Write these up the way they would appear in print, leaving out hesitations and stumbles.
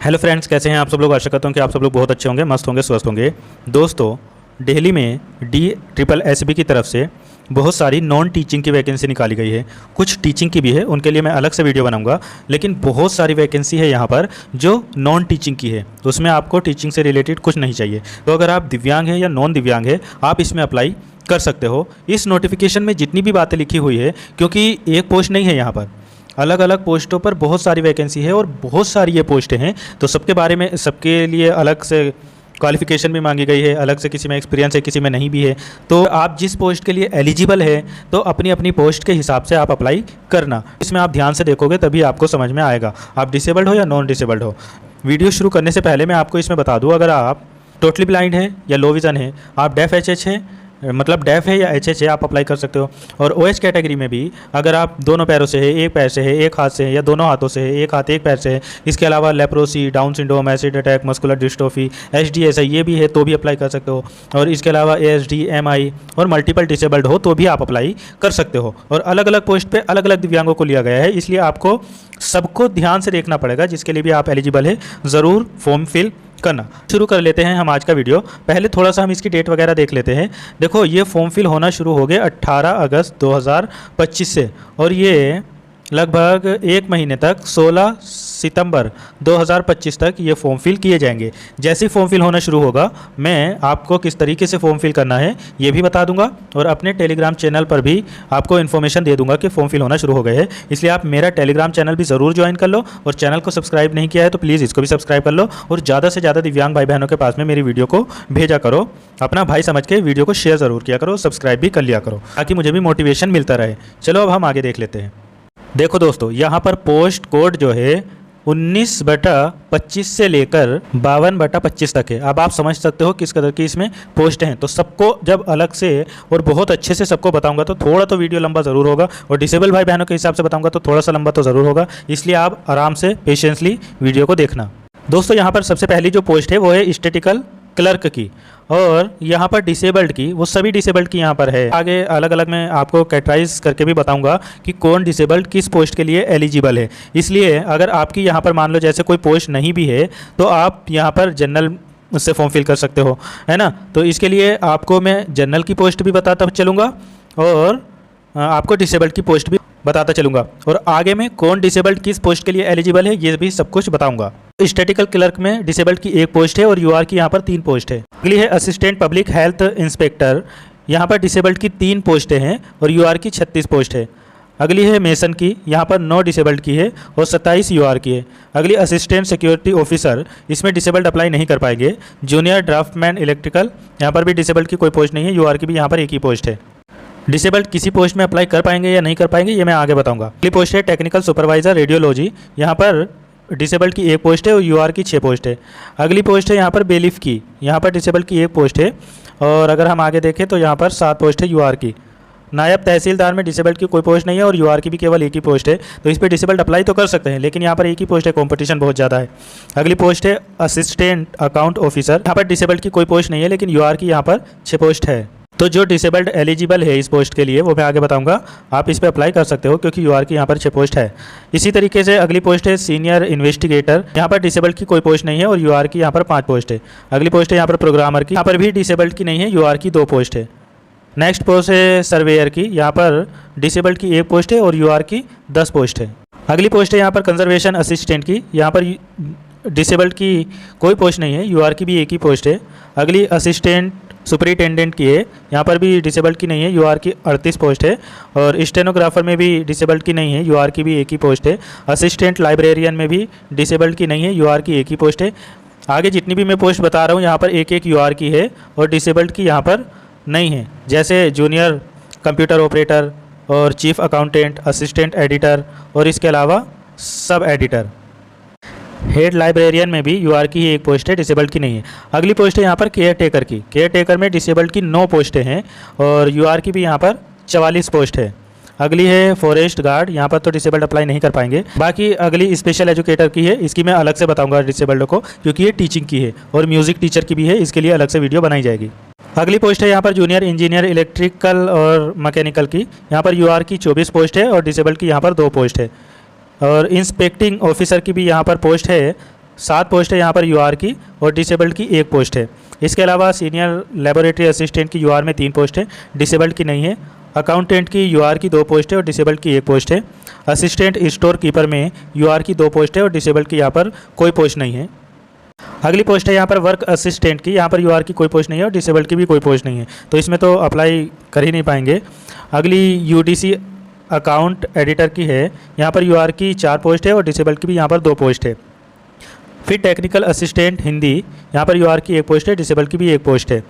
Hello friends, कैसे हैं आप सब लोग। आशा करता हूँ कि आप सब लोग बहुत अच्छे होंगे, मस्त होंगे, स्वस्थ होंगे। दोस्तों, दिल्ली में DSSB की तरफ से बहुत सारी नॉन टीचिंग की वैकेंसी निकाली गई है। कुछ टीचिंग की भी है, उनके लिए मैं अलग से वीडियो बनाऊंगा। लेकिन बहुत सारी वैकेंसी है यहाँ पर जो नॉन टीचिंग की है, उसमें आपको टीचिंग से रिलेटेड कुछ नहीं चाहिए। तो अगर आप दिव्यांग हैं या नॉन दिव्यांग है, आप इसमें अप्लाई कर सकते हो। इस नोटिफिकेशन में जितनी भी बातें लिखी हुई है, क्योंकि एक पोस्ट नहीं है यहाँ पर, अलग अलग पोस्टों पर बहुत सारी वैकेंसी है और बहुत सारी ये पोस्टें हैं, तो सबके बारे में, सबके लिए अलग से क्वालिफिकेशन भी मांगी गई है, अलग से किसी में एक्सपीरियंस है, किसी में नहीं भी है। तो आप जिस पोस्ट के लिए एलिजिबल है, तो अपनी अपनी पोस्ट के हिसाब से आप अप्लाई करना। इसमें आप ध्यान से देखोगे तभी आपको समझ में आएगा, आप डिसेबल्ड हो या नॉन डिसेबल्ड हो। वीडियो शुरू करने से पहले मैं आपको इसमें बता दूँ, अगर आप टोटली ब्लाइंड हैं या लो विज़न है, आप डेफ HH हैं, मतलब डेफ है या HH है, आप अप्लाई कर सकते हो। और OH कैटेगरी में भी अगर आप दोनों पैरों से है, एक पैर से है, एक हाथ से है, या दोनों हाथों से है, एक हाथ एक पैर से है, इसके अलावा leprosy, down syndrome, acid attack, muscular dystrophy, HDSI ये भी है तो भी अप्लाई कर सकते हो। और इसके अलावा ASD, MI और मल्टीपल डिसेबल्ड हो तो भी आप अप्लाई कर सकते हो। और अलग अलग पोस्ट पे अलग अलग दिव्यांगों को लिया गया है, इसलिए आपको सबको ध्यान से देखना पड़ेगा। जिसके लिए भी आप एलिजिबल है, ज़रूर फॉर्म फिल करना। शुरू कर लेते हैं हम आज का वीडियो। पहले थोड़ा सा हम इसकी डेट वगैरह देख लेते हैं। देखो, ये फॉर्म फिल होना शुरू हो गए 18 अगस्त 2025 से, और ये लगभग एक महीने तक 16 सितंबर 2025 तक ये फॉर्म फिल किए जाएंगे। जैसे ही फॉर्म फिल होना शुरू होगा, मैं आपको किस तरीके से फॉर्म फिल करना है ये भी बता दूंगा, और अपने टेलीग्राम चैनल पर भी आपको इन्फॉर्मेशन दे दूंगा कि फॉर्म फिल होना शुरू हो गए हैं। इसलिए आप मेरा टेलीग्राम चैनल भी ज़रूर ज्वाइन कर लो, और चैनल को सब्सक्राइब नहीं किया है तो प्लीज़ इसको भी सब्सक्राइब कर लो, और ज़्यादा से ज़्यादा दिव्यांग भाई बहनों के पास में मेरी वीडियो को भेजा करो। अपना भाई समझ के वीडियो को शेयर ज़रूर किया करो, सब्सक्राइब भी कर लिया करो, ताकि मुझे भी मोटिवेशन मिलता रहे। चलो अब हम आगे देख लेते हैं। देखो दोस्तों, यहाँ पर पोस्ट कोड जो है 19/25 से लेकर 52/25 तक है। अब आप समझ सकते हो किस कदर की इसमें पोस्ट हैं। तो सबको जब अलग से और बहुत अच्छे से सबको बताऊंगा तो थोड़ा तो वीडियो लंबा ज़रूर होगा, और डिसेबल भाई बहनों के हिसाब से बताऊंगा तो थोड़ा सा लंबा तो ज़रूर होगा। इसलिए आप आराम से पेशेंसली वीडियो को देखना। दोस्तों, यहाँ पर सबसे पहली जो पोस्ट है वो है स्टैटिकल क्लर्क की, और यहाँ पर डिसेबल्ड की, वो सभी डिसेबल्ड की यहाँ पर है। आगे अलग अलग मैं आपको कैटराइज करके भी बताऊंगा कि कौन डिसेबल्ड किस पोस्ट के लिए एलिजिबल है। इसलिए अगर आपकी यहाँ पर मान लो जैसे कोई पोस्ट नहीं भी है, तो आप यहाँ पर जनरल से फॉर्म फिल कर सकते हो, है ना। तो इसके लिए आपको मैं जनरल की पोस्ट भी बताता चलूँगा, और आपको डिसेबल्ड की पोस्ट भी बताता चलूँगा, और आगे में कौन डिसेबल्ड किस पोस्ट के लिए एलिजिबल है ये भी सब कुछ बताऊँगा। स्टैटिकल क्लर्क में डिसेबल्ड की एक पोस्ट है, और UR की यहाँ पर 3 पोस्ट है। अगली है असिस्टेंट पब्लिक हेल्थ इंस्पेक्टर, यहाँ पर डिसेबल्ड की 3 पोस्टें हैं, और UR की 36 पोस्ट है। अगली है मेसन की, यहाँ पर 9 डिसेबल्ड की है और 27 UR की है। अगली असिस्टेंट सिक्योरिटी ऑफिसर, इसमें डिसेबल्ड अप्लाई नहीं कर पाएंगे। जूनियर ड्राफ्टमैन इलेक्ट्रिकल, यहाँ पर भी डिसेबल्ड की कोई पोस्ट नहीं है, UR की भी यहाँ पर एक ही पोस्ट है। डिसेबल्ड किसी पोस्ट में अप्लाई कर पाएंगे या नहीं कर पाएंगे ये मैं आगे बताऊंगा। अगली पोस्ट है टेक्निकल सुपरवाइजर रेडियोलॉजी, यहाँ पर डिसेबल्ड की एक पोस्ट है और UR की 6 पोस्ट है। अगली पोस्ट है यहाँ पर बेलिफ की, यहाँ पर डिसेबल्ड की एक पोस्ट है, और अगर हम आगे देखें तो यहाँ पर 7 पोस्ट है UR की। नायब तहसीलदार में डिसेबल्ड की कोई पोस्ट नहीं है, और UR की भी केवल एक ही पोस्ट है। तो इस पर डिसेबल्ड अप्लाई तो कर सकते हैं, लेकिन यहाँ पर एक ही पोस्ट है, कंपटीशन बहुत ज़्यादा है। अगली पोस्ट है असिस्टेंट अकाउंट ऑफिसर, यहाँ पर डिसेबल्ड की कोई पोस्ट नहीं है, लेकिन UR की यहाँ पर 6 पोस्ट है। तो जो डिसेबल्ड एलिजिबल है इस पोस्ट के लिए वो मैं आगे बताऊंगा, आप इस पर अप्लाई कर सकते हो, क्योंकि UR की यहाँ पर 6 पोस्ट है। इसी तरीके से अगली पोस्ट है सीनियर इन्वेस्टिगेटर, यहाँ पर डिसेबल्ड की कोई पोस्ट नहीं है, और UR की यहाँ पर 5 पोस्ट है। अगली पोस्ट है यहाँ पर प्रोग्रामर की, यहाँ पर भी डिसेबल्ड की नहीं है, UR की 2 पोस्ट है। नेक्स्ट पोस्ट है सर्वेयर की, यहाँ पर डिसेबल्ड की 1 पोस्ट है और UR की 10 पोस्ट है। अगली पोस्ट है यहाँ पर कंजर्वेशन असिस्टेंट की, यहाँ पर डिसेबल्ड की कोई पोस्ट नहीं है, UR की भी एक ही पोस्ट है। अगली असिस्टेंट सुपरिटेंडेंट की है, यहाँ पर भी डिसेबल्ड की नहीं है, UR की 38 पोस्ट है। और स्टेनोग्राफर में भी डिसेबल्ड की नहीं है, UR की भी एक ही पोस्ट है। असिस्टेंट लाइब्रेरियन में भी डिसेबल्ड की नहीं है, UR की एक ही पोस्ट है। आगे जितनी भी मैं पोस्ट बता रहा हूँ यहाँ पर एक एक UR की है, और डिसेबल्ड की यहाँ पर नहीं है। जैसे जूनियर कंप्यूटर ऑपरेटर और चीफ अकाउंटेंट, असिस्टेंट एडिटर, और इसके अलावा सब एडिटर। हेड लाइब्रेरियन में भी UR की ही एक पोस्ट है, डिसेबल्ड की नहीं है। अगली पोस्ट है यहाँ पर केयर टेकर की, केयर टेकर में डिसेबल्ड की 9 पोस्टें हैं, और UR की भी यहाँ पर 44 पोस्ट है। अगली है फॉरेस्ट गार्ड, यहाँ पर तो डिसेबल्ड अप्लाई नहीं कर पाएंगे। बाकी अगली स्पेशल एजुकेटर की है, इसकी मैं अलग से बताऊंगा डिसेबल्ड को, क्योंकि ये टीचिंग की है, और म्यूजिक टीचर की भी है, इसके लिए अलग से वीडियो बनाई जाएगी। अगली पोस्ट है यहाँ पर जूनियर इंजीनियर इलेक्ट्रिकल और मैकेनिकल की, यहाँ पर UR की 24 पोस्ट है, और डिसेबल्ड की यहाँ पर 2 पोस्ट है। और इंस्पेक्टिंग ऑफिसर की भी यहाँ पर पोस्ट है 7 पोस्ट है यहाँ पर यूआर की और डिसेबल्ड की 1 पोस्ट है। इसके अलावा सीनियर लेबोरेटरी असिस्टेंट की यूआर में 3 पोस्ट है, डिसेबल्ड की नहीं है। अकाउंटेंट की यूआर की 2 पोस्ट है और डिसेबल्ड की 1 पोस्ट है। असिस्टेंट स्टोर कीपर में यूआर की 2 पोस्ट है और डिसेबल्ड की यहाँ पर कोई पोस्ट नहीं है। अगली पोस्ट है यहाँ पर वर्क असिस्टेंट की, यहाँ पर यूआर की कोई पोस्ट नहीं है और डिसेबल्ड की भी कोई पोस्ट नहीं है, तो इसमें तो अप्लाई कर ही नहीं पाएंगे। अगली यूडीसी अकाउंट एडिटर की है, यहाँ पर यूआर की 4 पोस्ट है और डिसेबल्ड की भी यहाँ पर 2 पोस्ट है। फिर टेक्निकल असिस्टेंट हिंदी, यहाँ पर यूआर की 1 पोस्ट है, डिसेबल्ड की भी 1 पोस्ट है।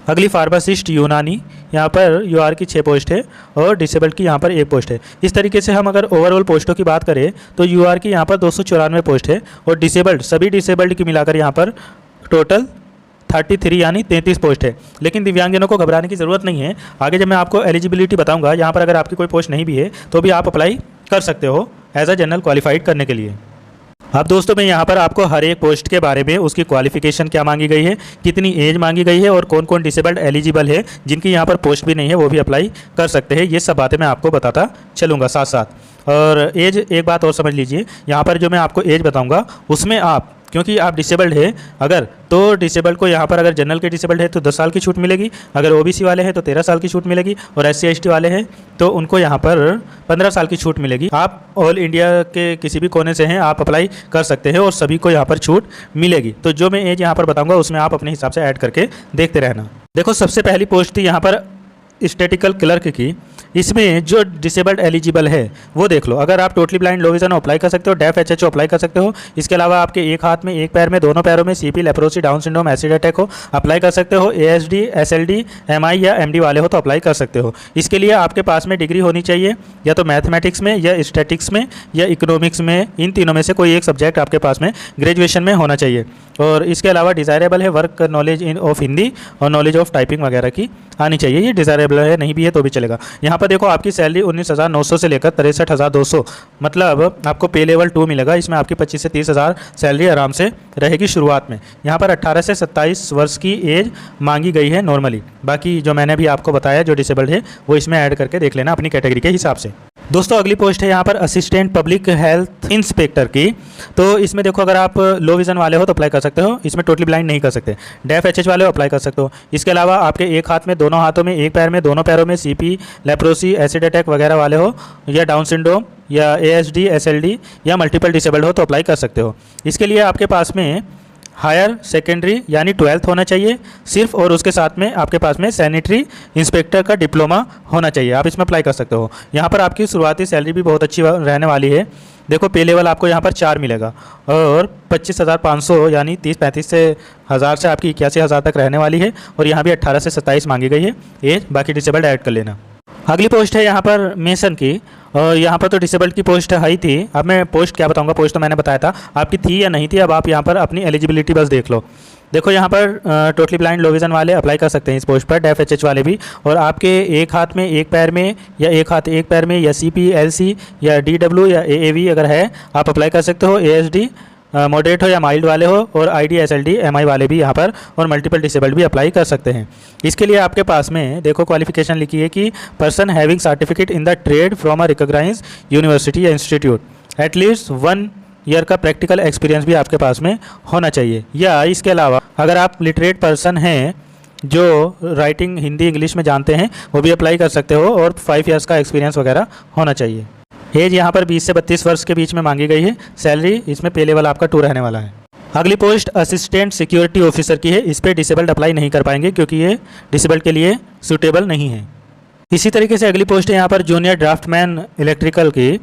अगली फार्मासिस्ट यूनानी, यहाँ पर यूआर की 6 पोस्ट है और डिसेबल्ड की यहाँ पर 1 पोस्ट है। इस तरीके से हम अगर ओवरऑल पोस्टों की बात करें तो यूआर की यहाँ पर 294 पोस्ट है और डिसेबल्ड सभी डिसेबल्ड की मिलाकर यहाँ पर टोटल 33 यानी 33 पोस्ट है। लेकिन दिव्यांगजनों को घबराने की ज़रूरत नहीं है। आगे जब मैं आपको एलिजिबिलिटी बताऊंगा, यहाँ पर अगर आपकी कोई पोस्ट नहीं भी है तो भी आप अप्लाई कर सकते हो एज अ जनरल क्वालिफाइड करने के लिए। अब दोस्तों मैं यहाँ पर आपको हर एक पोस्ट के बारे में, उसकी क्वालिफिकेशन क्या मांगी गई है, कितनी एज मांगी गई है और कौन कौन डिसेबल्ड एलिजिबल है, जिनकी यहाँ पर पोस्ट भी नहीं है वो भी अप्लाई कर सकते हैं, ये सब बातें मैं आपको बताता चलूँगा साथ साथ। और एज, एक बात और समझ लीजिए, यहाँ पर जो मैं आपको एज बताऊँगा उसमें आप, क्योंकि आप डिसेबल्ड है अगर, तो डिसेबल्ड को यहाँ पर अगर जनरल के डिसेबल्ड है तो 10 साल की छूट मिलेगी, अगर ओबीसी वाले हैं तो 13 साल की छूट मिलेगी और SC ST वाले हैं तो उनको यहाँ पर 15 साल की छूट मिलेगी। आप ऑल इंडिया के किसी भी कोने से हैं, आप अप्लाई कर सकते हैं और सभी को यहाँ पर छूट मिलेगी। तो जो मैं एज यहाँ पर बताऊँगा उसमें आप अपने हिसाब से ऐड करके देखते रहना। देखो सबसे पहली पोस्ट थी यहाँ पर स्टैटिकल क्लर्क की, इसमें जो डिसेबल्ड एलिजिबल है वो देख लो। अगर आप totally blind low vision apply कर सकते हो, डेफ HHO अप्लाई कर सकते हो। इसके अलावा आपके एक हाथ में, एक पैर में, दोनों पैरों में CP, leprosy, down syndrome, acid attack हो, अप्लाई कर सकते हो। ASD, SLD, MI या MD वाले हो तो अप्लाई कर सकते हो। इसके लिए आपके पास में डिग्री होनी चाहिए, या तो मैथमेटिक्स में या स्टैटिक्स में या इकोनॉमिक्स में, इन तीनों में से कोई एक सब्जेक्ट आपके पास में ग्रेजुएशन में होना चाहिए। और इसके अलावा डिज़ायरेबल है work knowledge in of Hindi और नॉलेज ऑफ टाइपिंग वगैरह की आनी चाहिए, ये डिज़ायरेबल है, नहीं भी है तो भी चलेगा। यहाँ पर देखो आपकी सैलरी 19,900 से लेकर 63,200, मतलब आपको पे लेवल 2 मिलेगा। इसमें आपकी 25 से 30 हज़ार सैलरी आराम से रहेगी शुरुआत में। यहाँ पर 18 से 27 वर्ष की एज मांगी गई है नॉर्मली। बाकी जो मैंने भी आपको बताया जो डिसेबल्ड है वो इसमें ऐड करके देख लेना अपनी कैटेगरी के हिसाब से। दोस्तों अगली पोस्ट है यहाँ पर असिस्टेंट पब्लिक हेल्थ इंस्पेक्टर की। तो इसमें देखो अगर आप लो विजन वाले हो तो अप्लाई कर सकते हो, इसमें टोटली ब्लाइंड नहीं कर सकते। डेफ HH वाले हो अप्लाई कर सकते हो। इसके अलावा आपके एक हाथ में, दोनों हाथों में, एक पैर में, दोनों पैरों में CP, लेप्रोसी, एसिड अटैक वगैरह वाले हो, या डाउन सिंड्रोम या ASD, SLD या मल्टीपल डिसेबल्ड हो तो अप्लाई कर सकते हो। इसके लिए आपके पास में हायर सेकेंडरी यानी 12th होना चाहिए सिर्फ, और उसके साथ में आपके पास में सैनिटरी इंस्पेक्टर का डिप्लोमा होना चाहिए। आप इसमें अप्लाई कर सकते हो। यहाँ पर आपकी शुरुआती सैलरी भी बहुत अच्छी रहने वाली है। देखो पे लेवल आपको यहाँ पर 4 मिलेगा और 25,500 यानी 30-35 से हज़ार से आपकी 81,000 तक रहने वाली है। और यहाँ भी 18 से 27 मांगी गई है एज, बाकी डिसेबल्ड ऐड कर लेना। अगली पोस्ट है यहाँ पर मेसन की, और यहाँ पर तो डिसेबल्ड की पोस्ट ही थी। अब मैं पोस्ट क्या बताऊँगा, पोस्ट तो मैंने बताया था आपकी थी या नहीं थी। अब आप यहाँ पर अपनी एलिजिबिलिटी बस देख लो। देखो यहाँ पर टोटली ब्लाइंड लो विजन वाले अप्लाई कर सकते हैं इस पोस्ट पर, डेफ HH वाले भी। और आपके एक हाथ में, एक पैर में, या एक हाथ एक पैर में, या CP, LC या DW या AAV अगर है आप अप्लाई कर सकते हो। ASD मॉडरेट हो या माइल्ड वाले हो, और ID, SLD, MI वाले भी यहाँ पर, और मल्टीपल डिसेबल्ड भी अप्लाई कर सकते हैं। इसके लिए आपके पास में देखो क्वालिफिकेशन लिखी है कि person having certificate in the trade from a recognised university या इंस्टीट्यूट, एटलीस्ट 1 ईयर का प्रैक्टिकल एक्सपीरियंस भी आपके पास में होना चाहिए। या इसके अलावा अगर आप लिटरेट पर्सन हैं जो राइटिंग हिंदी इंग्लिश में जानते हैं वो भी अप्लाई कर सकते हो, और 5 ईयर्स का एक्सपीरियंस वगैरह होना चाहिए। एज यहाँ पर 20 से 32 वर्ष के बीच में मांगी गई है। सैलरी इसमें पे लेवल आपका 2 रहने वाला है। अगली पोस्ट असिस्टेंट सिक्योरिटी ऑफिसर की है। इस पर डिसेबल्ड अप्लाई नहीं कर पाएंगे क्योंकि ये डिसेबल्ड के लिए सूटेबल नहीं है। इसी तरीके से अगली पोस्ट है यहाँ पर जूनियर ड्राफ्टमैन इलेक्ट्रिकल की।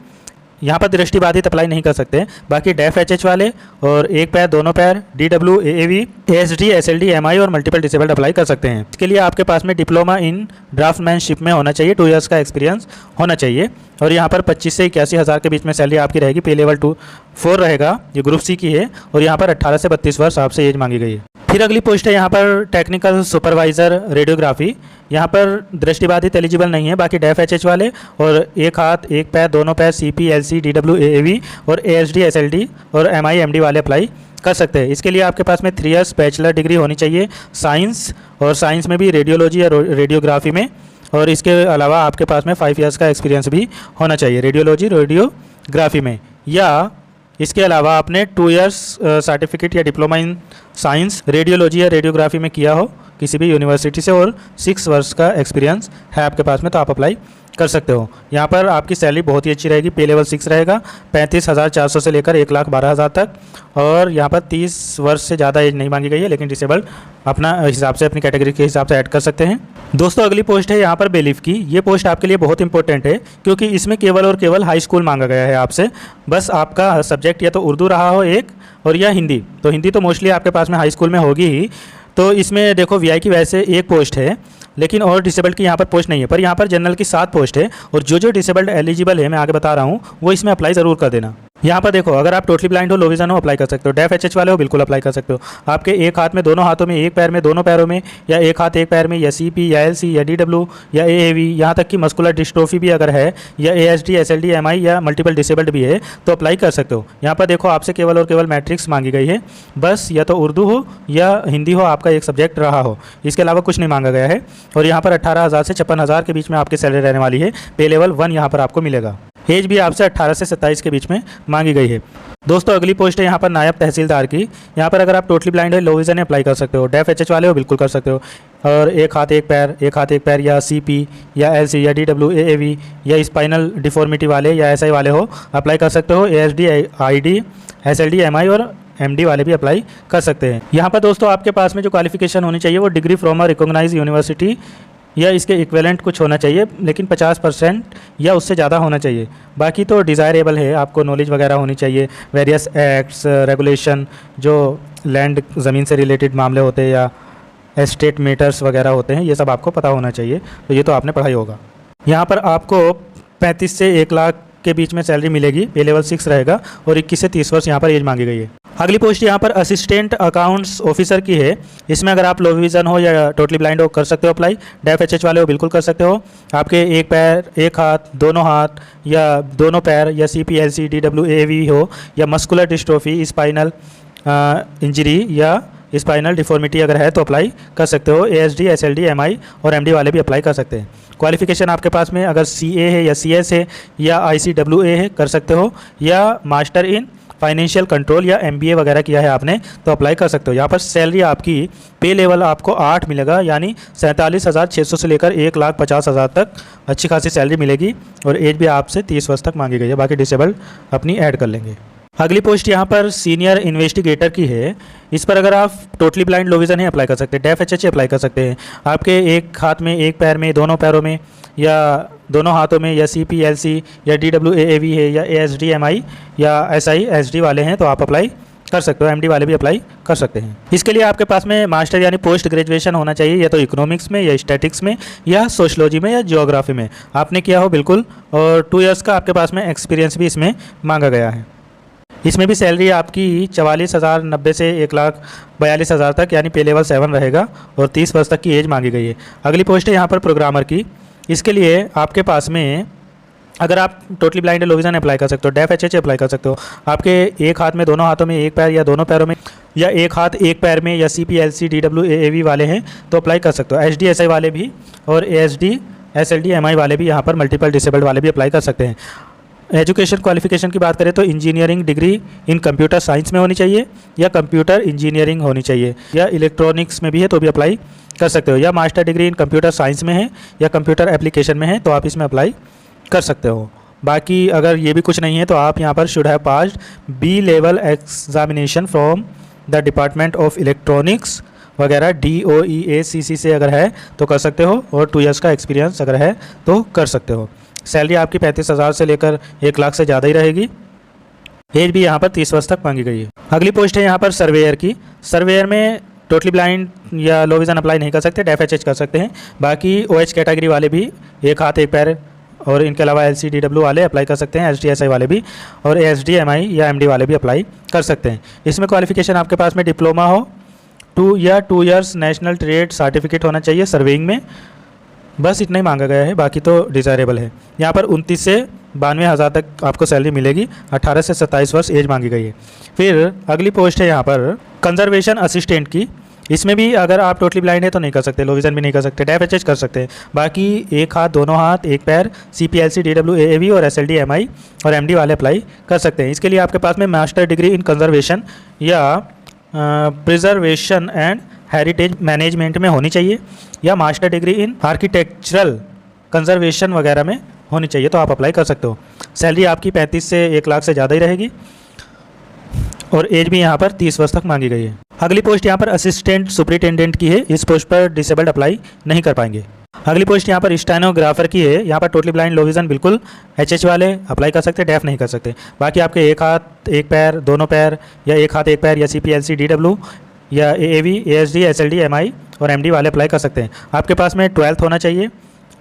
यहाँ पर दृष्टिबाधित अप्लाई नहीं कर सकते। बाकी डेफ HH वाले और एक पैर, दोनों पैर, DW, AAV, ASD, SLD, MI और मल्टीपल डिसेबल्ड अप्लाई कर सकते हैं। इसके लिए आपके पास में डिप्लोमा इन ड्राफ्टमैनशिप में होना चाहिए, 2 ईयर्स का एक्सपीरियंस होना चाहिए। और यहाँ पर 25 से 81,000 के बीच में सैलरी आपकी रहेगी। पे लेवल 4 रहेगा, ये ग्रुप C की है। और यहाँ पर 18 से 32 वर्ष आपसे एज मांगी गई है। फिर अगली पोस्ट है यहाँ पर टेक्निकल सुपरवाइज़र रेडियोग्राफी। यहाँ पर दृष्टिबाधित एलिजिबल नहीं है। बाकी डेफ HH वाले और एक हाथ, एक पैर, दोनों पैर, CP, LC, DW, AAV और ASD, SLD और MI, MD वाले अप्लाई कर सकते हैं। इसके लिए आपके पास में 3 ईयर्स बैचलर डिग्री होनी चाहिए साइंस, और साइंस में भी रेडियोलॉजी या रेडियोग्राफी में। और इसके अलावा आपके पास में 5 ईयर्स का एक्सपीरियंस भी होना चाहिए रेडियोलॉजी, रेडियोग्राफी में। या इसके अलावा आपने 2 इयर्स सर्टिफिकेट या डिप्लोमा इन साइंस रेडियोलॉजी या रेडियोग्राफी में किया हो किसी भी यूनिवर्सिटी से और 6 वर्ष का एक्सपीरियंस है आपके पास में, तो आप अप्लाई कर सकते हो। यहाँ पर आपकी सैलरी बहुत ही अच्छी रहेगी। पे लेवल 6 रहेगा, 35,400 से लेकर 1,12,000 तक। और यहाँ पर 30 वर्ष से ज़्यादा एज नहीं मांगी गई है, लेकिन डिसेबल्ड अपना हिसाब से अपनी कैटेगरी के हिसाब से ऐड कर सकते हैं। दोस्तों अगली पोस्ट है यहाँ पर बेलीफ की। ये पोस्ट आपके लिए बहुत इंपॉर्टेंट है क्योंकि इसमें केवल और केवल हाई स्कूल मांगा गया है आपसे। बस आपका सब्जेक्ट या तो उर्दू रहा हो एक, और या हिंदी। तो हिंदी तो मोस्टली आपके पास में हाई स्कूल में होगी ही। तो इसमें देखो वीआई की वैसे एक पोस्ट है, लेकिन और डिसेबल्ड की यहाँ पर पोस्ट नहीं है। पर यहाँ पर जनरल की 7 पोस्ट है, और जो डिसेबल्ड एलिजिबल है मैं आगे बता रहा हूँ वो इसमें अप्लाई ज़रूर कर देना। यहाँ पर देखो, अगर आप टोटली ब्लाइंड हो, लो विजन हो, अप्लाई कर सकते हो। डेफ एचएच वाले हो, बिल्कुल अप्लाई कर सकते हो। आपके एक हाथ में, दोनों हाथों में, एक पैर में, दोनों पैरों में, या एक हाथ एक पैर में, या सीपी या एलसी या डीडब्ल्यू या एएवी, यहाँ तक कि मस्कुलर डिस्ट्रोफी भी अगर है, या एएसडी, एसएलडी, एमआई या मल्टीपल डिसेबल्ड भी है, तो अप्लाई कर सकते हो। यहाँ पर देखो आपसे केवल और केवल मैट्रिक्स मांगी गई है। बस या तो उर्दू हो या हिंदी हो, आपका एक सब्जेक्ट रहा हो, इसके अलावा कुछ नहीं मांगा गया है। और यहाँ पर 18,000 से 56,000 के बीच में आपकी सैलरी रहने वाली है। पे लेवल 1 यहाँ पर आपको मिलेगा। एज भी आपसे 18 से 27 के बीच में मांगी गई है। दोस्तों अगली पोस्ट है यहाँ पर नायब तहसीलदार की। यहाँ पर अगर आप टोटली ब्लाइंड है, लो विजन है, अप्लाई कर सकते हो। डेफ एचएच वाले हो, बिल्कुल कर सकते हो। और एक हाथ एक पैर या सीपी या एलसी या डीडब्ल्यू एएवी या स्पाइनल डिफॉर्मिटी वाले या एसआई वाले हो, अप्लाई कर सकते हो। एएसडी, आईडी, एसएलडी, एमआई और एमडी वाले भी अप्लाई कर सकते हैं। यहाँ पर दोस्तों आपके पास में जो क्वालिफिकेशन होनी चाहिए वो degree from a recognised university या इसके इक्विवेलेंट कुछ होना चाहिए, लेकिन 50% या उससे ज़्यादा होना चाहिए। बाकी तो डिज़ायरेबल है, आपको नॉलेज वगैरह होनी चाहिए। वेरियस एक्ट्स, रेगुलेशन, जो लैंड ज़मीन से रिलेटेड मामले होते हैं या एस्टेट मेटर्स वगैरह होते हैं, ये सब आपको पता होना चाहिए। तो ये तो आपने पढ़ाई होगा। यहाँ पर आपको 35 से 1 लाख के बीच में सैलरी मिलेगी। पे लेवल 6 रहेगा और 21 से 30 वर्ष यहाँ पर एज मांगी गई है। अगली पोस्ट यहाँ पर असिस्टेंट अकाउंट्स ऑफिसर की है। इसमें अगर आप लो विजन हो या टोटली ब्लाइंड हो, कर सकते हो अप्लाई। डेफ एचएच वाले हो, बिल्कुल कर सकते हो। आपके एक पैर, एक हाथ, दोनों हाथ या दोनों पैर या सीपीएलसी, डीडब्ल्यू एवी हो, या मस्कुलर डिस्ट्रोफी, स्पाइनल इंजरी या स्पाइनल डिफॉर्मिटी अगर है तो अप्लाई कर सकते हो। एएसडी, एसएलडी, एमआई और एमडी वाले भी अप्लाई कर सकते हैं। क्वालिफिकेशन आपके पास में अगर सीए है या सीएस है या आईसीडब्ल्यूए है, कर सकते हो। या मास्टर इन फाइनेंशियल कंट्रोल या एमबीए वगैरह किया है आपने तो अप्लाई कर सकते हो। यहाँ पर सैलरी आपकी पे लेवल आपको 8 मिलेगा, यानी 47,600 से लेकर 1,50,000 तक अच्छी खासी सैलरी मिलेगी। और एज भी आपसे 30 वर्ष तक मांगी गई है। बाकी डिसेबल्ड अपनी ऐड कर लेंगे। अगली पोस्ट यहाँ पर सीनियर इन्वेस्टिगेटर की है। इस पर अगर आप टोटली ब्लाइंड लो विजन है, अप्लाई कर सकते हैं। डेफ एचएच अप्लाई कर सकते हैं। आपके एक हाथ में, एक पैर में, दोनों पैरों में या दोनों हाथों में, या सीपीएलसी या डीडब्ल्यू एएवी है या एएसडी, एमआई या एसआई, एसडी वाले हैं तो आप अप्लाई कर सकते हो। एमडी वाले भी अप्लाई कर सकते हैं। इसके लिए आपके पास में मास्टर यानी पोस्ट ग्रेजुएशन होना चाहिए, या तो इकोनॉमिक्स में या स्टैटिक्स में या सोशलॉजी में या जियोग्राफी में आपने किया हो, बिल्कुल। और 2 इयर्स का आपके पास में एक्सपीरियंस भी इसमें मांगा गया है। इसमें भी सैलरी आपकी 44,090 से 1,42,000 तक, यानी पे लेवल 7 रहेगा। और 30 वर्ष तक की एज मांगी गई है। अगली पोस्ट है यहाँ पर प्रोग्रामर की। इसके लिए आपके पास में अगर आप totally blind low vision apply कर सकते हो। डेफ एचएच अप्लाई कर सकते हो। आपके एक हाथ में, दोनों हाथों में, एक पैर या दोनों पैरों में, या एक हाथ एक पैर में, या सीपीएलसी, डीडब्ल्यू एएवी वाले हैं तो अप्लाई कर सकते हो। एचडीएसआई वाले भी और एएसडी, एसएलडी, एमआई वाले भी, यहाँ पर मल्टीपल डिसेबल्ड वाले भी अप्लाई कर सकते हैं। एजुकेशन क्वालिफिकेशन की बात करें तो engineering degree in computer science में होनी चाहिए, या कंप्यूटर इंजीनियरिंग होनी चाहिए, या इलेक्ट्रॉनिक्स में भी है तो भी अप्लाई कर सकते हो। या master degree in computer science में है या कंप्यूटर एप्लीकेशन में है तो आप इसमें अप्लाई कर सकते हो। बाकी अगर ये भी कुछ नहीं है तो आप यहाँ पर should have passed B level examination from the department of electronics वगैरह, DOEACC से अगर है तो कर सकते हो। और 2 इयर्स का एक्सपीरियंस अगर है तो कर सकते हो। सैलरी आपकी 35,000 से लेकर 1 लाख से ज़्यादा ही रहेगी। एज भी यहाँ पर 30 वर्ष तक मांगी गई है। अगली पोस्ट है यहाँ पर सर्वेयर की। सर्वेयर में टोटली ब्लाइंड या लो विजन अप्लाई नहीं कर सकते, डेफ एचएच कर सकते हैं। बाकी OH कैटेगरी वाले भी, एक हाथ एक पैर, और इनके अलावा LCDW वाले अप्लाई कर सकते हैं। HDSI वाले भी, और ASD, MI या MD वाले भी अप्लाई कर सकते हैं। इसमें क्वालिफिकेशन आपके पास में डिप्लोमा हो, 2 इयर्स नेशनल ट्रेड सर्टिफिकेट होना चाहिए सर्वेइंग में। बस इतना ही मांगा गया है, बाकी तो डिज़ायरेबल है। यहाँ पर 29 से 92,000 तक आपको सैलरी मिलेगी। 18 से 27 वर्ष एज मांगी गई है। फिर अगली पोस्ट है यहाँ पर कंजर्वेशन असिस्टेंट की। इसमें भी अगर आप टोटली ब्लाइंड है तो नहीं कर सकते, लो विजन भी नहीं कर सकते, डेफ एच एच कर सकते हैं। बाकी एक हाथ, दोनों हाथ, एक पैर, CPLC, DW, AAV और SLD, MI और MD वाले अप्लाई कर सकते हैं। इसके लिए आपके पास में मास्टर डिग्री इन कंजर्वेशन या प्रिजर्वेशन एंड हेरिटेज मैनेजमेंट में होनी चाहिए, या master degree in architectural conservation वगैरह में होनी चाहिए, तो आप अप्लाई कर सकते हो। सैलरी आपकी 35 से 1 लाख से ज़्यादा ही रहेगी और एज भी यहाँ पर 30 वर्ष तक मांगी गई है। अगली पोस्ट यहाँ पर असिस्टेंट सुपरिटेंडेंट की है। इस पोस्ट पर डिसेबल्ड अप्लाई नहीं कर पाएंगे। अगली पोस्ट यहाँ पर स्टेनोग्राफर की है। यहाँ पर टोटली ब्लाइंड, लो विजन, बिल्कुल HH वाले अप्लाई कर सकते हैं, डेफ नहीं कर सकते। बाकी आपके एक हाथ एक पैर, दोनों पैर या एक हाथ एक पैर या CPLC, DW या AAV, ASD, SLD, MI और MD वाले अप्लाई कर सकते हैं। आपके पास में 12th होना चाहिए,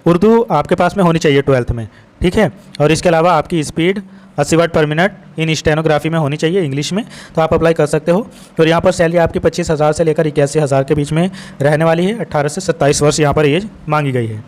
उर्दू आपके पास में होनी चाहिए 12th में, ठीक है। और इसके अलावा आपकी स्पीड 80 वर्ड पर मिनट इन स्टेनोग्राफी में होनी चाहिए, इंग्लिश में, तो आप अप्लाई कर सकते हो। और यहाँ पर सैलरी आपकी 25,000 से लेकर 81,000 के बीच में रहने वाली है। 18 से 27 वर्ष यहाँ पर एज मांगी गई है।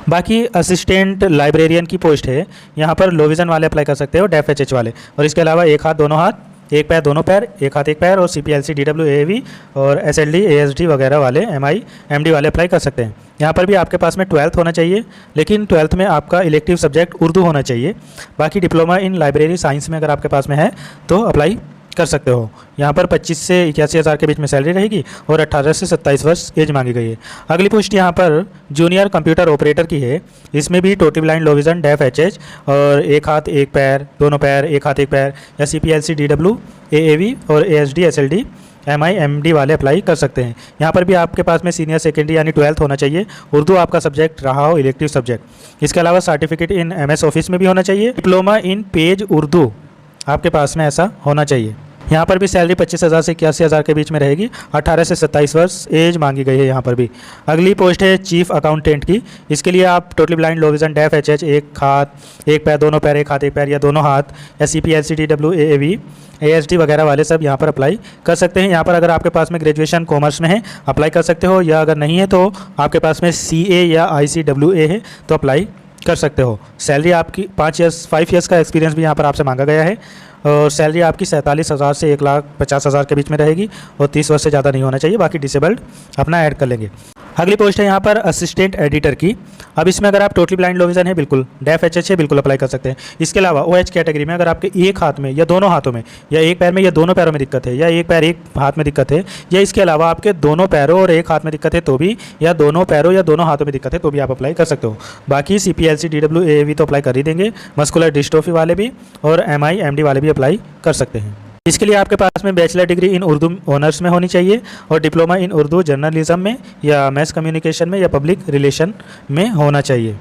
बाकी असिस्टेंट लाइब्रेरियन की पोस्ट है। यहाँ पर लो विजन वाले अप्लाई कर सकते हो, डेफ HH वाले। और इसके अलावा एक हाथ, दोनों हाथ, एक पैर, दोनों पैर, एक हाथ एक पैर और CPLC, DW, AAV और SLD, ASD वगैरह वाले, MI, MD वाले अप्लाई कर सकते हैं। यहाँ पर भी आपके पास में 12th होना चाहिए, लेकिन 12th में आपका इलेक्टिव सब्जेक्ट उर्दू होना चाहिए। बाकी डिप्लोमा इन लाइब्रेरी साइंस में अगर आपके पास में है तो अप्लाई कर सकते हो। यहाँ पर 25 से 81,000 के बीच में सैलरी रहेगी और 18 से 27 वर्ष एज मांगी गई है। अगली पोस्ट यहाँ पर जूनियर कंप्यूटर ऑपरेटर की है। इसमें भी totally blind, low vision, deaf HH और एक हाथ एक पैर, दोनों पैर, एक हाथ एक पैर या CPLC, DW, AAV और ASD, SLD, MI, MD वाले अप्लाई कर सकते हैं। यहाँ पर भी आपके पास में सीनियर सेकेंडरी यानी 12th होना चाहिए, उर्दू आपका सब्जेक्ट रहा हो, इलेक्टिव सब्जेक्ट। इसके अलावा सर्टिफिकेट इन MS ऑफिस में भी होना चाहिए। डिप्लोमा इन पेज उर्दू आपके पास में ऐसा होना चाहिए। यहाँ पर भी सैलरी 25,000 से 81,000 के बीच में रहेगी। 18 से 27 वर्ष एज मांगी गई है यहाँ पर भी। अगली पोस्ट है चीफ अकाउंटेंट की। इसके लिए आप totally blind, low vision, deaf HH, एक हाथ एक पैर, दोनों पैर, एक हाथ एक पैर या दोनों हाथ या CPLC, DW, AAV, ASD वगैरह वाले सब यहाँ पर अप्लाई कर सकते हैं। यहाँ पर अगर आपके पास में ग्रेजुएशन कॉमर्स में है अप्लाई कर सकते हो, या अगर नहीं है तो आपके पास में CA या ICWA है तो अप्लाई कर सकते हो। सैलरी आपकी 5 ईयर्स का एक्सपीरियंस भी यहाँ पर आपसे मांगा गया है और सैलरी आपकी 47,000 से 1,50,000 के बीच में रहेगी और 30 वर्ष से ज़्यादा नहीं होना चाहिए। बाकी डिसेबल्ड अपना ऐड कर लेंगे। अगली पोस्ट है यहाँ पर असिस्टेंट एडिटर की। अब इसमें अगर आप टोटली ब्लाइंड, लो विजन है, बिल्कुल डेफ HH है, बिल्कुल अप्लाई कर सकते हैं। इसके अलावा OH कैटेगरी में अगर आपके एक हाथ में या दोनों हाथों में या एक पैर में या दोनों पैरों में दिक्कत है, या एक पैर एक हाथ में दिक्कत है, या इसके अलावा आपके दोनों पैरों और एक हाथ में दिक्कत है तो भी, या दोनों पैरों या दोनों हाथों में दिक्कत है तो भी आप अप्लाई कर सकते हो। बाकी CPLC, DW, AAV तो अप्लाई कर ही देंगे। मस्कुलर डिस्ट्रोफी वाले भी और MI, MD वाले भी अप्लाई कर सकते हैं। इसके लिए आपके पास में bachelor degree in Urdu honours में होनी चाहिए और डिप्लोमा इन उर्दू जर्नलिज्म में या मैस कम्युनिकेशन में या पब्लिक रिलेशन में होना चाहिए,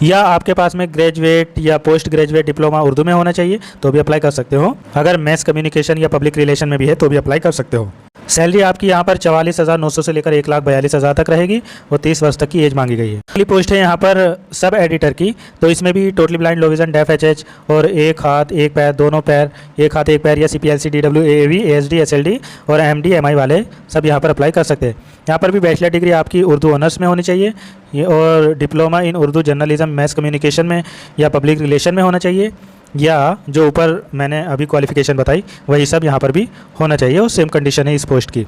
या आपके पास में ग्रेजुएट या पोस्ट ग्रेजुएट डिप्लोमा उर्दू में होना चाहिए तो भी अप्लाई कर सकते हो। अगर मैस कम्युनिकेशन या पब्लिक रिलेशन में भी है तो भी अप्लाई कर सकते हो। सैलरी आपकी यहाँ पर 44,900 से लेकर 1,42,000 तक रहेगी और 30 वर्ष तक की एज मांगी गई है। अगली पोस्ट है यहाँ पर सब एडिटर की। तो इसमें भी totally blind, low vision, deaf HH और एक हाथ एक पैर, दोनों पैर, एक हाथ एक पैर या CPLC, DW, AAV, ASD, SLD और MD, MI वाले सब यहाँ पर अप्लाई कर सकते हैं। यहाँ पर भी बैचलर डिग्री आपकी उर्दू ऑनर्स में होनी चाहिए और diploma in Urdu journalism, mess communication में या पब्लिक रिलेशन में होना चाहिए, या जो ऊपर मैंने अभी क्वालिफिकेशन बताई वही सब यहाँ पर भी होना चाहिए और सेम कंडीशन है इस पोस्ट की।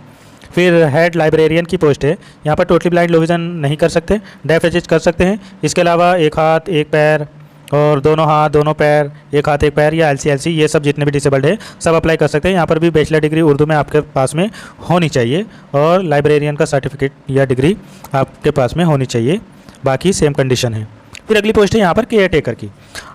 फिर हेड लाइब्रेरियन की पोस्ट है। यहाँ पर टोटली ब्लाइंड, लो विजन नहीं कर सकते, डेफ HH कर सकते हैं। इसके अलावा एक हाथ एक पैर और दोनों हाथ दोनों पैर, एक हाथ एक पैर या LC ये सब जितने भी डिसेबल्ड है सब अप्लाई कर सकते हैं। यहाँ पर भी बैचलर डिग्री उर्दू में आपके पास में होनी चाहिए और लाइब्रेरियन का सर्टिफिकेट या डिग्री आपके पास में होनी चाहिए। बाकी सेम कंडीशन है। फिर अगली पोस्ट है यहाँ पर केयर टेकर की।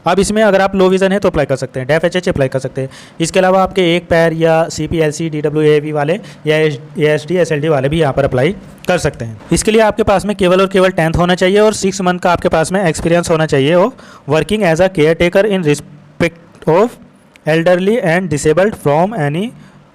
अब इसमें अगर आप लो विजन है तो अप्लाई कर सकते हैं, डेफ HH अप्लाई कर सकते हैं। इसके अलावा आपके एक पैर या CPLC, DW, AAV वाले या ASD, SLD वाले भी यहाँ पर अप्लाई कर सकते हैं। इसके लिए आपके पास में केवल और केवल 10th होना चाहिए और 6 मंथ का आपके पास में एक्सपीरियंस होना चाहिए of working as a caretaker in respect of elderly and disabled from any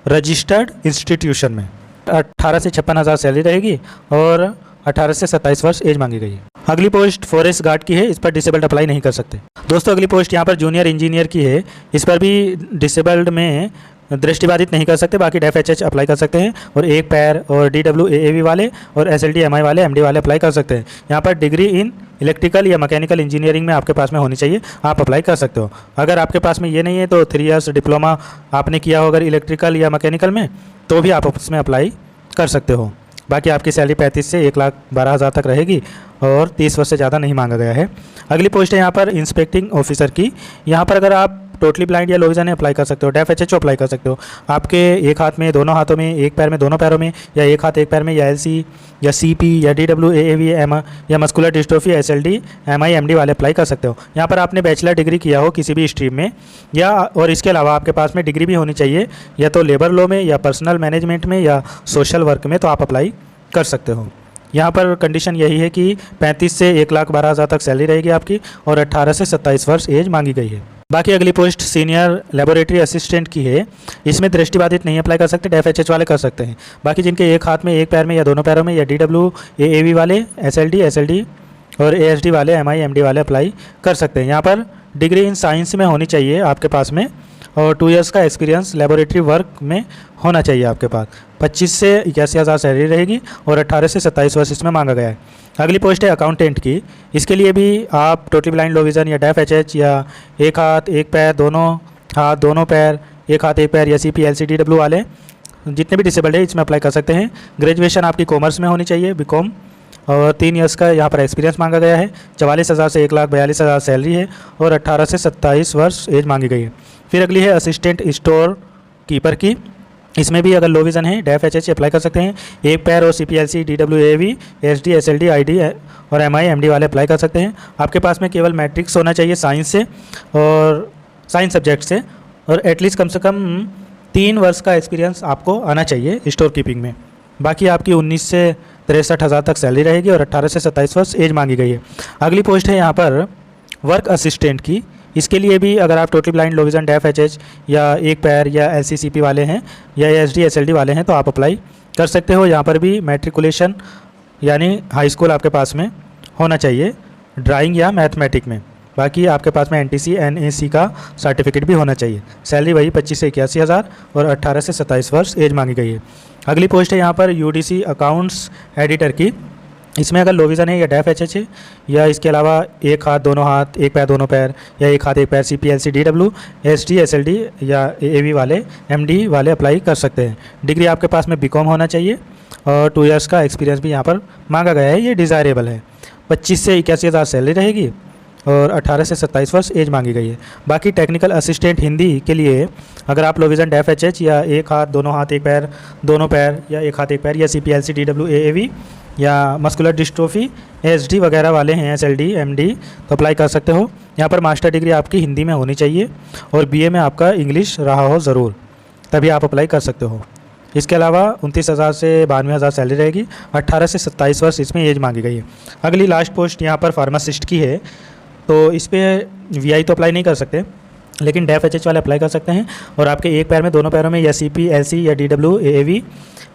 registered institution में। 18 से 56,000 सैलरी रहेगी और 18 से 27 वर्ष एज मांगी गई है। अगली पोस्ट फॉरेस्ट गार्ड की है। इस पर डिसेबल्ड अप्लाई नहीं कर सकते। दोस्तों अगली पोस्ट यहाँ पर जूनियर इंजीनियर की है। इस पर भी डिसेबल्ड में दृष्टिबाधित नहीं कर सकते, बाकी डेफ HH अप्लाई कर सकते हैं और एक पैर और DW, AAV वाले और SLD, MI वाले, MD वाले अप्लाई कर सकते हैं। यहाँ पर डिग्री इन इलेक्ट्रिकल या मैकेनिकल इंजीनियरिंग में आपके पास में होनी चाहिए, आप अप्लाई कर सकते हो। अगर आपके पास में ये नहीं है तो 3 ईयर्स डिप्लोमा आपने किया हो अगर इलेक्ट्रिकल या मैकेनिकल में तो भी आप उसमें अप्लाई कर सकते हो। बाकी आपकी सैलरी 35 से 1,12,000 तक रहेगी और 30 वर्ष से ज़्यादा नहीं मांगा गया है। अगली पोस्ट है यहाँ पर इंस्पेक्टिंग ऑफिसर की। यहाँ पर अगर आप टोटली ब्लाइंड या लो विजन है अप्लाई कर सकते हो, डेफ एचएचओ अप्लाई कर सकते हो। आपके एक हाथ में, दोनों हाथों में, एक पैर में, दोनों पैरों में, या एक हाथ एक पैर में, या एलसी या सीपी या डीडब्ल्यू एएवी या muscular dystrophy SLD MI MD वाले अप्लाई कर सकते हो। यहाँ पर आपने बैचलर डिग्री किया हो किसी भी स्ट्रीम में, या और इसके अलावा आपके पास में डिग्री भी होनी चाहिए या तो लेबर लॉ में या पर्सनल मैनेजमेंट में या सोशल वर्क में, तो आप अप्लाई कर सकते हो। यहाँ पर कंडीशन यही है कि 35 से 1,12,000 तक सैलरी रहेगी आपकी और 18 से 27 वर्ष एज मांगी गई है। बाकी अगली पोस्ट सीनियर लेबोरेटरी असिस्टेंट की है। इसमें दृष्टिबाधित नहीं अप्लाई कर सकते, डेफ एचएच वाले कर सकते हैं। बाकी जिनके एक हाथ में, एक पैर में या दोनों पैरों में, या डीडब्ल्यू एएवी वाले, एसएलडी और एएसडी वाले, एमआई एमडी वाले अप्लाई कर सकते हैं। यहाँ पर डिग्री इन साइंस में होनी चाहिए आपके पास में और 2 इयर्स का एक्सपीरियंस लेबोरेटरी वर्क में होना चाहिए आपके पास। 25 से 81,000 सैलरी रहेगी और 18 से 27 वर्ष इसमें मांगा गया है। अगली पोस्ट है अकाउंटेंट की। इसके लिए भी आप टोटली ब्लाइंड, लो विजन या डेफ एचएच या एक हाथ एक पैर, दोनों हाथ दोनों पैर, एक हाथ एक पैर या सीपी एलसी डीडब्ल्यू वाले जितने भी डिसेबल्ड है इसमें अप्लाई कर सकते हैं। ग्रेजुएशन आपकी कॉमर्स में होनी चाहिए, बीकॉम, और 3 इयर्स का यहाँ पर एक्सपीरियंस मांगा गया है। 44,000 से 1,42,000 सैलरी है और 18 से 27 वर्ष एज मांगी गई है। फिर अगली है असिस्टेंट स्टोर कीपर की। इसमें भी अगर लो विजन है, डेफ एचएच अप्लाई कर सकते हैं। एक पैर और सीपीएलसी, डीडब्ल्यू एवी, एसडी, एसएलडी, आईडी और एमआई एमडी वाले अप्लाई कर सकते हैं। आपके पास में केवल मैट्रिक्स होना चाहिए साइंस से और साइंस सब्जेक्ट से, और एटलीस्ट कम से कम 3 वर्ष का एक्सपीरियंस आपको आना चाहिए स्टोर कीपिंग में। बाकी आपकी 19 से 63,000 तक सैलरी रहेगी और 18 से 27 वर्ष एज मांगी गई है। अगली पोस्ट है यहाँ पर वर्क असिस्टेंट की। इसके लिए भी अगर आप totally blind, low vision, deaf HH या एक पैर या एलसीसीपी वाले हैं या एसडी एसएलडी वाले हैं तो आप अप्लाई कर सकते हो। यहाँ पर भी मैट्रिकुलेशन यानी हाई स्कूल आपके पास में होना चाहिए ड्राइंग या मैथमेटिक में। बाकी आपके पास में एनटीसी एनएसी का सर्टिफिकेट भी होना चाहिए। सैलरी वही 25 से 81,000 और 18 से 27 वर्ष एज मांगी गई है। अगली पोस्ट है यहाँ पर यूडीसी अकाउंट्स एडिटर की। इसमें अगर लो विजन है या डेफ एचएच है या इसके अलावा एक हाथ दोनों हाथ, एक पैर दोनों पैर या एक हाथ एक पैर, सीपीएलसी, डीडब्ल्यू, एसडी, एसएलडी या एएवी वाले, एमडी वाले अप्लाई कर सकते हैं। डिग्री आपके पास में बीकॉम होना चाहिए और 2 इयर्स का एक्सपीरियंस भी यहाँ पर मांगा गया है। ये डिज़ायरेबल है। 25 से 81,000 सैलरी रहेगी और 18 से 27 वर्ष एज मांगी गई है। बाकी टेक्निकल असिस्टेंट हिंदी के लिए अगर आप लो विजन, डेफ एचएच या एक हाथ दोनों हाथ एक पैर, दोनों पैर या एक हाथ एक पैर या सीपीएलसी, डीडब्ल्यू एएवी या मस्कुलर डिस्ट्रोफी, एसडी वगैरह वाले हैं, एसएलडी, एमडी, तो अप्लाई कर सकते हो। यहाँ पर मास्टर डिग्री आपकी हिंदी में होनी चाहिए और बीए में आपका इंग्लिश रहा हो ज़रूर, तभी आप अप्लाई कर सकते हो। इसके अलावा 29,000 से 92,000 सैलरी रहेगी। 18 से 27 वर्ष इसमें एज मांगी गई है। अगली लास्ट पोस्ट यहाँ पर फार्मासिस्ट की है। तो इस पर वीआई तो अप्लाई नहीं कर सकते, लेकिन डेफ एचएच वाले अप्लाई कर सकते हैं। और आपके एक पैर में, दोनों पैरों में या सीपी एलसी या डीडब्ल्यू एएवी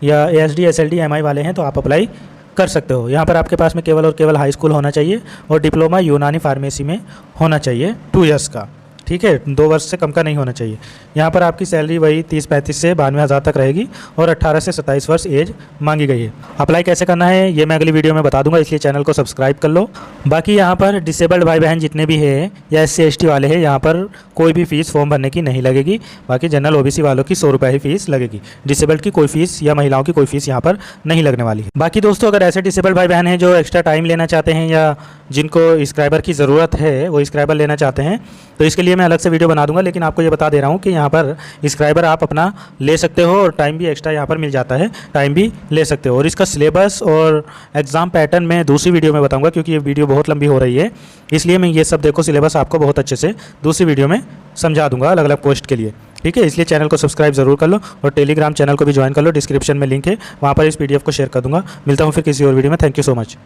या एसडी एसएलडी एमआई वाले हैं तो आप अप्लाई कर सकते हो। यहाँ पर आपके पास में केवल और केवल हाई स्कूल होना चाहिए और डिप्लोमा यूनानी फार्मेसी में होना चाहिए 2 इयर्स का, ठीक है, 2 वर्ष से कम का नहीं होना चाहिए। यहाँ पर आपकी सैलरी वही 30-35 से 92,000 तक रहेगी और 18 से 27 वर्ष एज मांगी गई है। अप्लाई कैसे करना है ये मैं अगली वीडियो में बता दूंगा, इसलिए चैनल को सब्सक्राइब कर लो। बाकी यहाँ पर डिसेबल्ड भाई बहन जितने भी हैं या SC ST वाले हैं, यहाँ पर कोई भी फ़ीस फॉर्म भरने की नहीं लगेगी। बाकी जनरल OBC वालों की 100 रुपये ही फ़ीस लगेगी। डिसेबल्ड की कोई फ़ीस या महिलाओं की कोई फ़ीस यहाँ पर नहीं लगने वाली है। बाकी दोस्तों, अगर ऐसे डिसेबल्ड भाई बहन हैं जो एक्स्ट्रा टाइम लेना चाहते हैं या जिनको स्क्राइबर की ज़रूरत है, वो स्क्राइबर लेना चाहते हैं, तो इसके लिए मैं अलग से वीडियो बना दूंगा। लेकिन आपको ये बता दे रहा हूँ कि यहाँ पर स्क्राइबर आप अपना ले सकते हो और टाइम भी एक्स्ट्रा यहाँ पर मिल जाता है, टाइम भी ले सकते हो। और इसका सिलेबस और एग्ज़ाम पैटर्न मैं दूसरी वीडियो में बताऊंगा, क्योंकि ये वीडियो बहुत लंबी हो रही है, इसलिए मैं ये सब देखो सिलेबस आपको बहुत अच्छे से दूसरी वीडियो में समझा दूंगा अलग अलग पोस्ट के लिए, ठीक है। इसलिए चैनल को सब्सक्राइब जरूर कर लो और टेलीग्राम चैनल को भी ज्वाइन कर लो, डिस्क्रिप्शन में लिंक है, वहाँ पर इस PDF को शेयर कर दूंगा। मिलता हूँ फिर किसी और वीडियो में। Thank you so much.